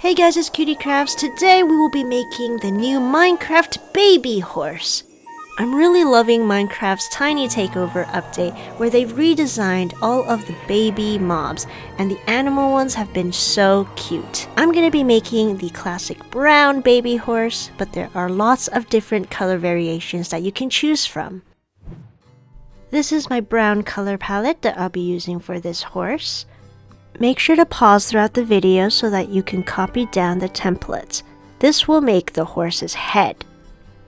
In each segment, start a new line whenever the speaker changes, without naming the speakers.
Hey guys, it's Cutie Crafts. Today we will be making the new Minecraft baby horse. I'm really loving Minecraft's Tiny Takeover update where they've redesigned all of the baby mobs and the animal ones have been so cute. I'm going to be making the classic brown baby horse, but there are lots of different color variations that you can choose from. This is my brown color palette that I'll be using for this horse. Make sure to pause throughout the video so that you can copy down the templates. This will make the horse's head.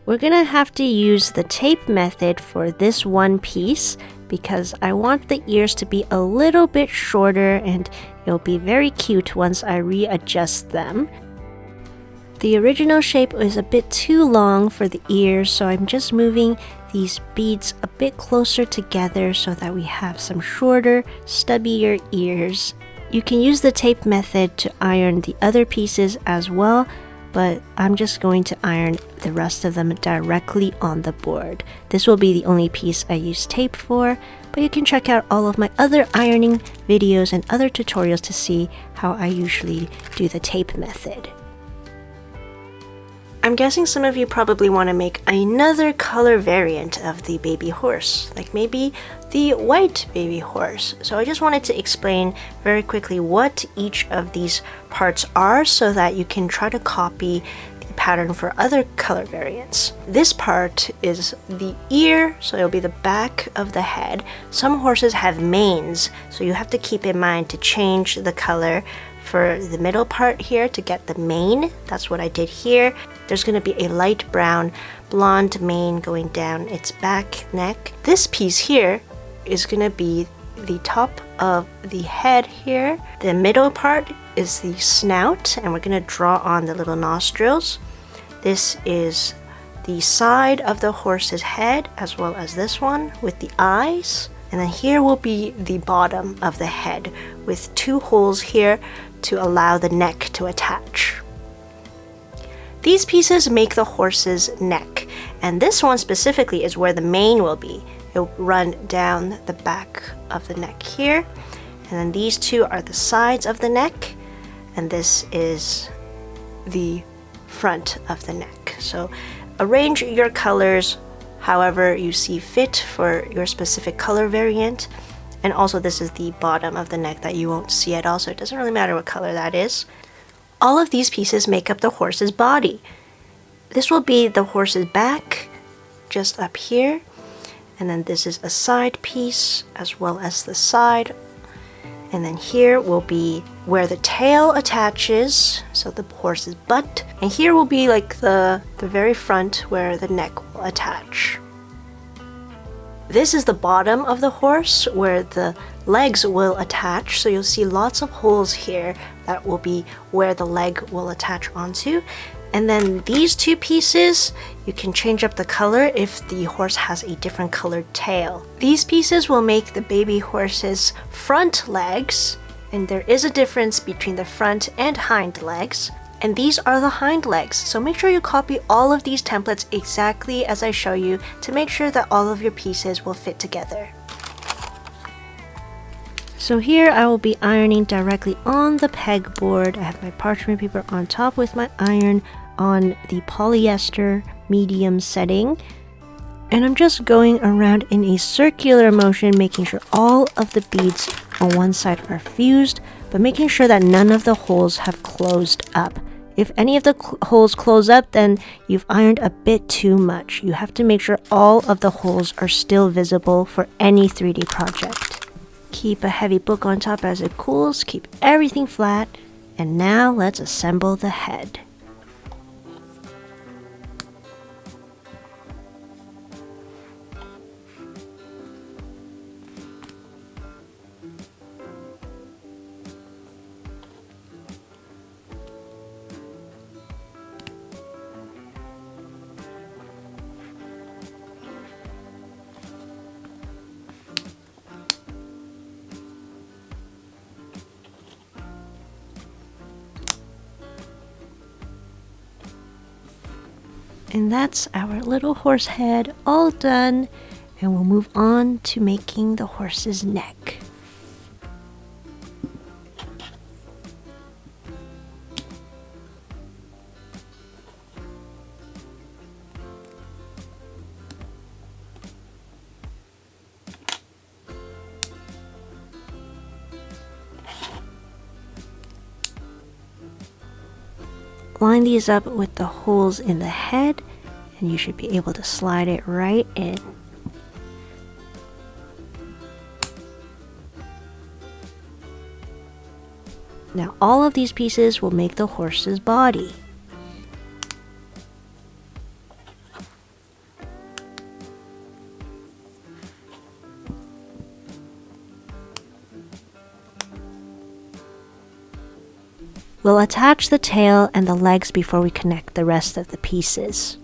We're gonna have to use the tape method for this one piece because I want the ears to be a little bit shorter and it'll be very cute once I readjust them. The original shape is a bit too long for the ears, so I'm just moving these beads a bit closer together so that we have some shorter, stubbier ears. You can use the tape method to iron the other pieces as well, but I'm just going to iron the rest of them directly on the board. This will be the only piece I use tape for, but you can check out all of my other ironing videos and other tutorials to see how I usually do the tape method. I'm guessing some of you probably want to make another color variant of the baby horse, like maybe the white baby horse. So I just wanted to explain very quickly what each of these parts are so that you can try to copy the pattern for other color variants. This part is the ear, so it'll be the back of the head. Some horses have manes, so you have to keep in mind to change the color for the middle part here to get the mane. That's what I did here. There's going to be a light brown blonde mane going down its back neck. This piece here is going to be the top of the head here. The middle part is the snout, and we're going to draw on the little nostrils. This is the side of the horse's head as well as this one with the eyes. And then here will be the bottom of the head with two holes here to allow the neck to attach. These pieces make the horse's neck, and this one specifically is where the mane will be. It'll run down the back of the neck here, and then these two are the sides of the neck, and this is the front of the neck. So arrange your colors however you see fit for your specific color variant. And also this is the bottom of the neck that you won't see at all, so it doesn't really matter what color that is. All of these pieces make up the horse's body. This will be the horse's back, just up here. And then this is a side piece as well as the side. And then here will be where the tail attaches, so the horse's butt. And here will be like the very front where the neck will attach. This is the bottom of the horse where the legs will attach, so you'll see lots of holes here that will be where the leg will attach onto. And then these two pieces, you can change up the color if the horse has a different colored tail. These pieces will make the baby horse's front legs, and there is a difference between the front and hind legs. And these are the hind legs, so make sure you copy all of these templates exactly as I show you to make sure that all of your pieces will fit together. So here I will be ironing directly on the pegboard. I have my parchment paper on top with my iron on the polyester medium setting. And I'm just going around in a circular motion, making sure all of the beads on one side are fused, but making sure that none of the holes have closed up. If any of the holes close up, then you've ironed a bit too much. You have to make sure all of the holes are still visible for any 3D project. Keep a heavy book on top as it cools, keep everything flat, and now let's assemble the head. And that's our little horse head all done, and we'll move on to making the horse's neck. line these up with the holes in the head, and you should be able to slide it right in. Now all of these pieces will make the horse's body. We'll attach the tail and the legs before we connect the rest of the pieces.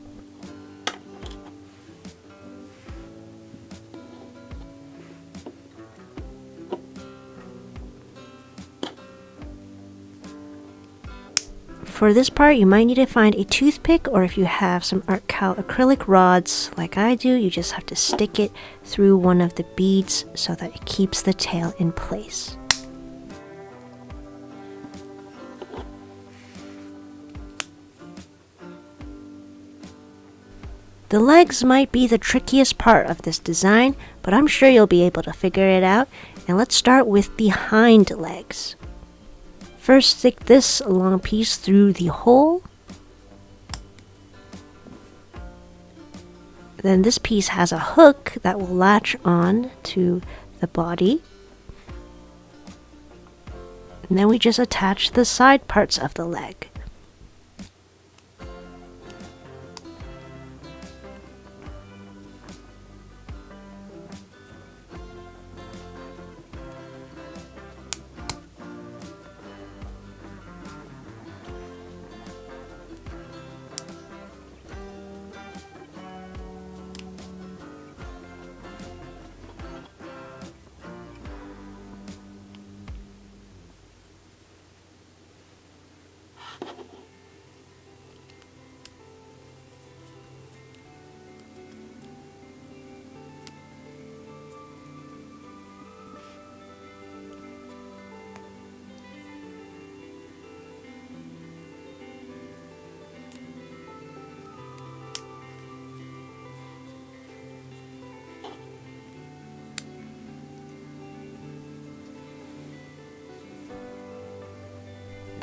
For this part, you might need to find a toothpick, or if you have some art cal acrylic rods like I do, you just have to stick it through one of the beads so that it keeps the tail in place. The legs might be the trickiest part of this design, but I'm sure you'll be able to figure it out. And let's start with the hind legs. First, stick this long piece through the hole. Then this piece has a hook that will latch on to the body. And then we just attach the side parts of the leg.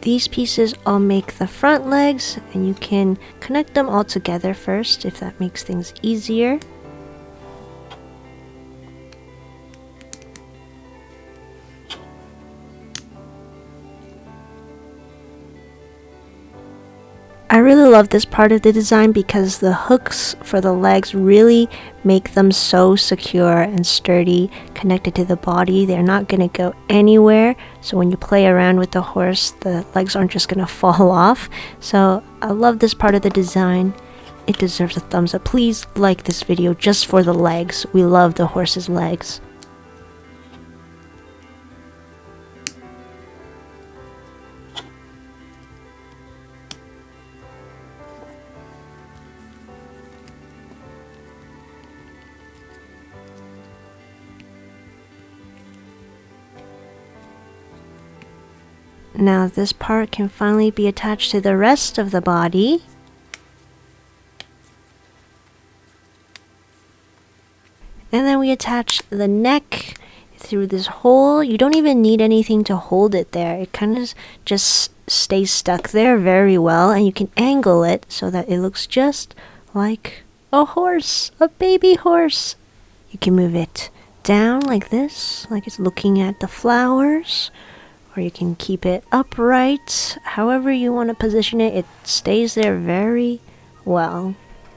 These pieces all make the front legs, and you can connect them all together first if that makes things easier. I really love this part of the design because the hooks for the legs really make them so secure and sturdy, connected to the body. They're not going to go anywhere. So when you play around with the horse, the legs aren't just going to fall off. So I love this part of the design. It deserves a thumbs up. Please like this video just for the legs. We love the horse's legs. Now this part can finally be attached to the rest of the body. And then we attach the neck through this hole. You don't even need anything to hold it there. It kind of just stays stuck there very well, and you can angle it so that it looks just like a horse, a baby horse. You can move it down like this, like it's looking at the flowers. Or you can keep it upright. However you want to position it, it stays there very well.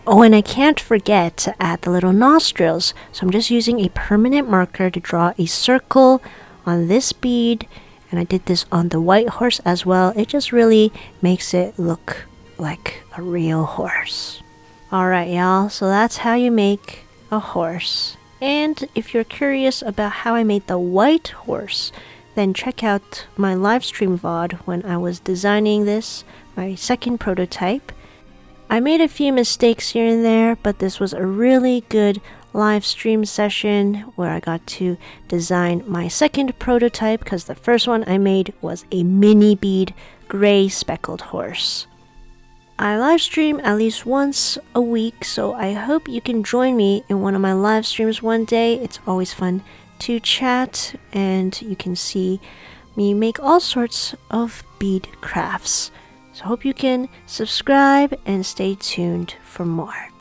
Oh, and I can't forget to add the little nostrils. So I'm just using a permanent marker to draw a circle on this bead. And I did this on the white horse as well. It just really makes it look like a real horse. Alright, y'all. So that's how you make a horse. And if you're curious about how I made the white horse, then check out my live stream VOD when I was designing this, my second prototype. I made a few mistakes here and there, but this was a really good live stream session where I got to design my second prototype because the first one I made was a mini bead gray speckled horse. I live stream at least once a week, so I hope you can join me in one of my live streams one day. It's always fun to chat, and you can see me make all sorts of bead crafts. So I hope you can subscribe and stay tuned for more.